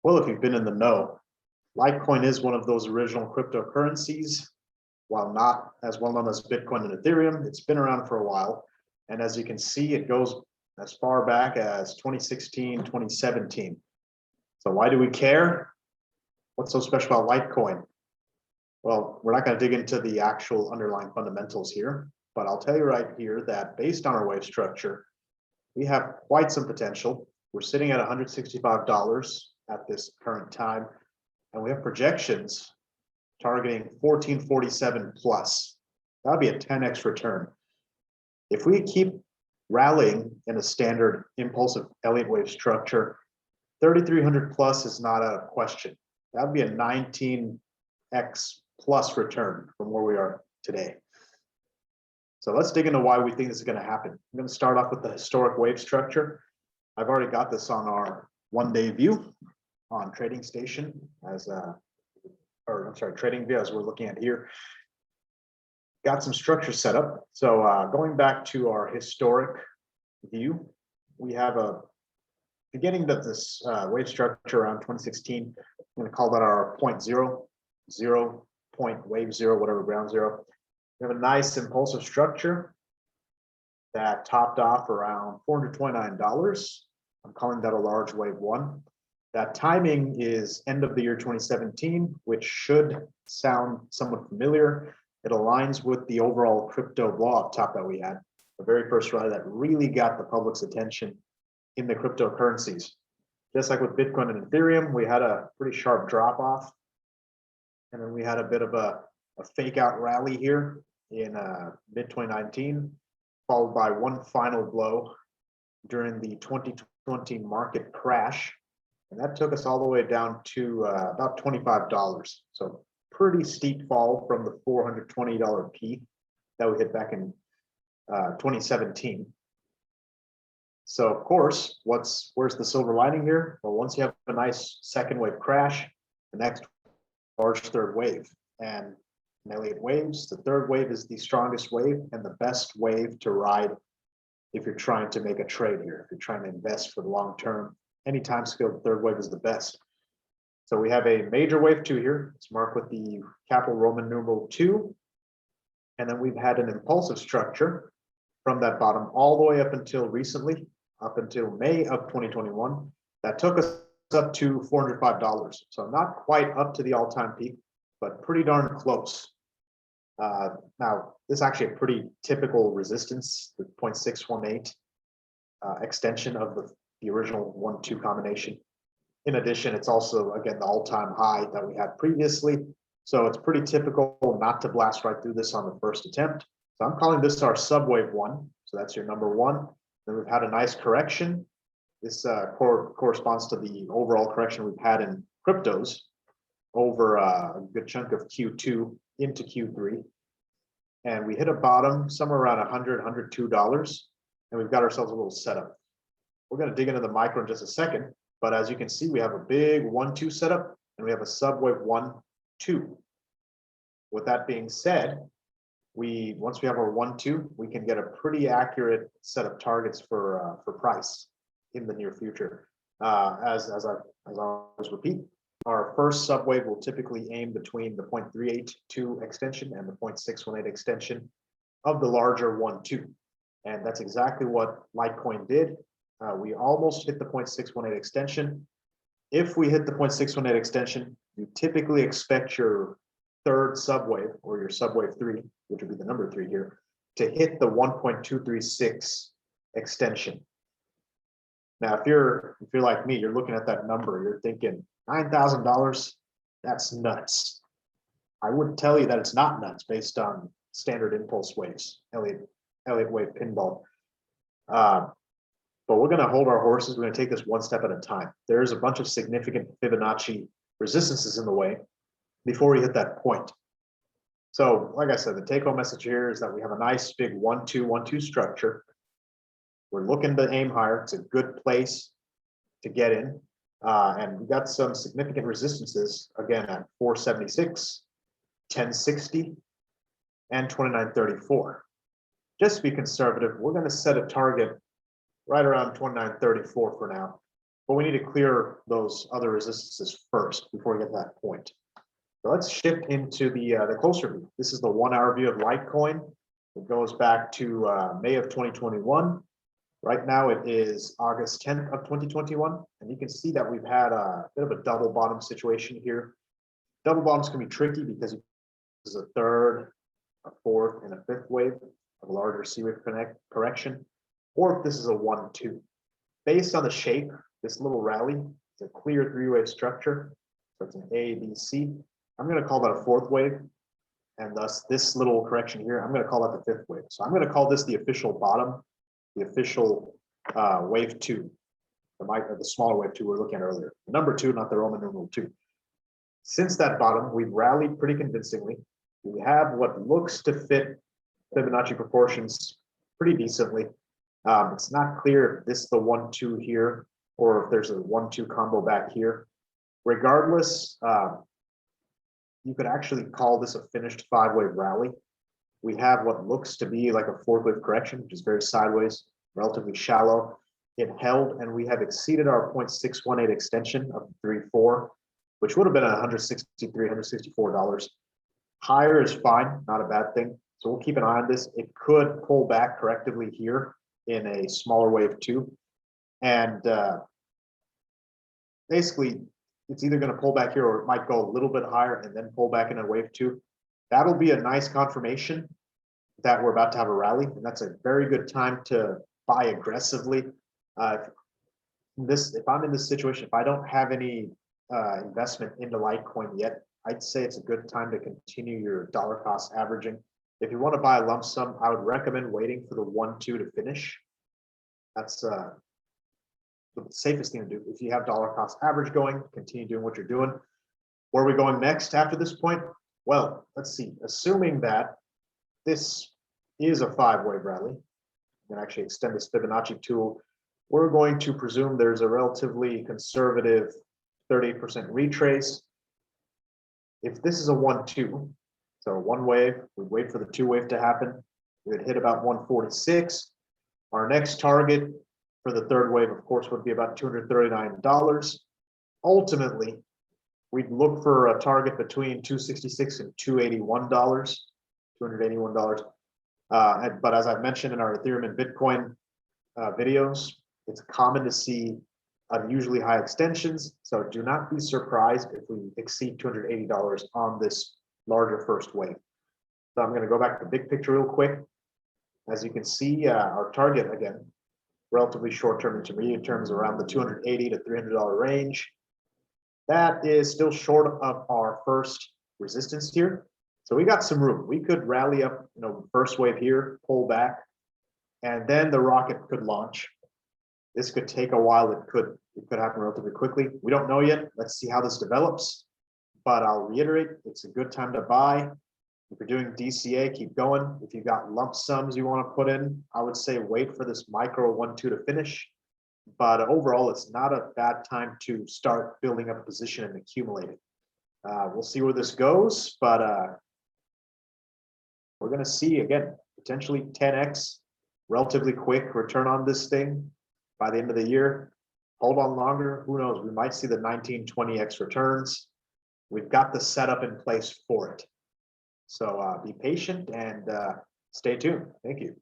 Well, if you've been in the know, Litecoin is one of those original cryptocurrencies. While not as well known as Bitcoin and Ethereum, it's been around for a while. And as you can see, it goes as far back as 2016, 2017. So why do we care? What's so special about Litecoin? Well, we're not going to dig into the actual underlying fundamentals here, but I'll tell you right here that based on our wave structure, we have quite some potential. We're sitting at $165 at this current time, and we have projections targeting 1447 plus. That would be a 10x return. If we keep rallying in a standard impulsive Elliott Wave structure, 3300 plus is not a question. That would be a 19x plus return from where we are today. So let's dig into why we think this is going to happen. I'm going to start off with the historic wave structure. I've already got this on our one-day view on Trading Station Trading View as we're looking at here. Got some structure set up. So going back to our historic view, we have a beginning of this wave structure around 2016. I'm going to call that our 0.0 point wave zero, whatever, ground zero. We have a nice impulsive structure that topped off around $429. I'm calling that a large wave one. That timing is end of the year 2017, which should sound somewhat familiar. It aligns with the overall crypto blow-off top that we had, the very first rally that really got the public's attention in the cryptocurrencies. Just like with Bitcoin and Ethereum, we had a pretty sharp drop-off, and then we had a bit of a fake-out rally here in mid-2019, followed by one final blow during the 2020 market crash. And that took us all the way down to about $25. So pretty steep fall from the $420 peak that we hit back in 2017. So of course, where's the silver lining here? Well, once you have a nice second wave crash, the next large third wave. And in Elliott waves, the third wave is the strongest wave and the best wave to ride if you're trying to make a trade here, if you're trying to invest for the long term. Any time scale, the third wave is the best. So we have a major wave two here. It's marked with the capital Roman numeral 2. And then we've had an impulsive structure from that bottom all the way up until recently, up until May of 2021. That took us up to $405. So not quite up to the all-time peak, but pretty darn close. Now, this is actually a pretty typical resistance, the 0.618 extension of the original 1-2 combination. In addition, it's also, again, the all-time high that we had previously. So it's pretty typical not to blast right through this on the first attempt. So I'm calling this our subwave one. So that's your number one. Then we've had a nice correction. This corresponds to the overall correction we've had in cryptos over a good chunk of Q2 into Q3. And we hit a bottom somewhere around $100, $102. And we've got ourselves a little setup. We're going to dig into the micro in just a second, but as you can see, we have a big 1-2 setup and we have a subwave 1-2. With that being said, once we have our 1-2, we can get a pretty accurate set of targets for price in the near future. As I always repeat, our first subwave will typically aim between the 0.382 extension and the 0.618 extension of the larger 1-2, and that's exactly what Litecoin did. We almost hit the 0.618 extension. If we hit the 0.618 extension, you typically expect your third subwave or your subwave 3, which would be the number 3 here, to hit the 1.236 extension. Now, if you're like me, you're looking at that number, you're thinking $9,000, that's nuts. I wouldn't tell you that it's not nuts based on standard impulse waves, Elliott Wave pinball. But we're going to hold our horses. We're going to take this one step at a time. There's a bunch of significant Fibonacci resistances in the way before we hit that point. So, like I said, the take-home message here is that we have a nice big 1-2 structure. We're looking to aim higher. It's a good place to get in. And we got some significant resistances, again, at 476, 1060, and 2934. Just to be conservative, we're going to set a target right around 2934 for now. but we need to clear those other resistances first before we get to that point. So let's shift into the closer view. This is the 1 hour view of Litecoin. It goes back to May of 2021. Right now it is August 10th of 2021. And you can see that we've had a bit of a double bottom situation here. Double bottoms can be tricky because this is a third, a fourth, and a fifth wave of a larger C wave correction, or if this is a 1-2. Based on the shape, this little rally is a clear 3-wave structure. So it's an A, B, C. I'm going to call that a 4th wave. And thus this little correction here, I'm going to call that the 5th wave. So I'm going to call this the official bottom, the official wave 2, the smaller wave 2 we were looking at earlier. Number 2, not the Roman numeral 2. Since that bottom, we've rallied pretty convincingly. We have what looks to fit Fibonacci proportions pretty decently. It's not clear if this is the 1-2 here or if there's a 1-2 combo back here. Regardless, you could actually call this a finished 5-wave rally. We have what looks to be like a 4th wave correction, which is very sideways, relatively shallow. It held, and we have exceeded our 0.618 extension of 3.4, which would have been $163, $164. Higher is fine, not a bad thing. So we'll keep an eye on this. It could pull back correctively here in a smaller wave 2. And basically, it's either going to pull back here or it might go a little bit higher and then pull back in a wave 2. That'll be a nice confirmation that we're about to have a rally. And that's a very good time to buy aggressively. If I'm in this situation, if I don't have any investment into Litecoin yet, I'd say it's a good time to continue your dollar cost averaging. If you want to buy a lump sum, I would recommend waiting for the 1-2 to finish. That's the safest thing to do. If you have dollar cost average going, continue doing what you're doing. Where are we going next after this point? Well, let's see. Assuming that this is a 5-wave rally, I'm going to actually extend this Fibonacci tool. We're going to presume there's a relatively conservative 38% retrace. If this is a 1-2, so 1 wave, we wait for the 2 wave to happen. We would hit about 146. Our next target for the 3rd wave, of course, would be about $239. Ultimately, we'd look for a target between $266 and $281. $281. But as I've mentioned in our Ethereum and Bitcoin videos, it's common to see unusually high extensions. So do not be surprised if we exceed $280 on this larger first wave. So I'm going to go back to the big picture real quick. As you can see, our target, again, relatively short-term intermediate terms around the $280 to $300 range. That is still short of our first resistance here. So we got some room. We could rally up, first wave here, pull back, and then the rocket could launch. This could take a while. It could happen relatively quickly. We don't know yet. Let's see how this develops. But I'll reiterate, it's a good time to buy. If you're doing DCA, keep going. If you've got lump sums you want to put in, I would say wait for this micro 1-2 to finish. But overall, it's not a bad time to start building up a position and accumulating. We'll see where this goes, but we're going to see, again, potentially 10x, relatively quick return on this thing by the end of the year. Hold on longer, who knows? We might see the 19, 20x returns. We've got the setup in place for it. So be patient and stay tuned. Thank you.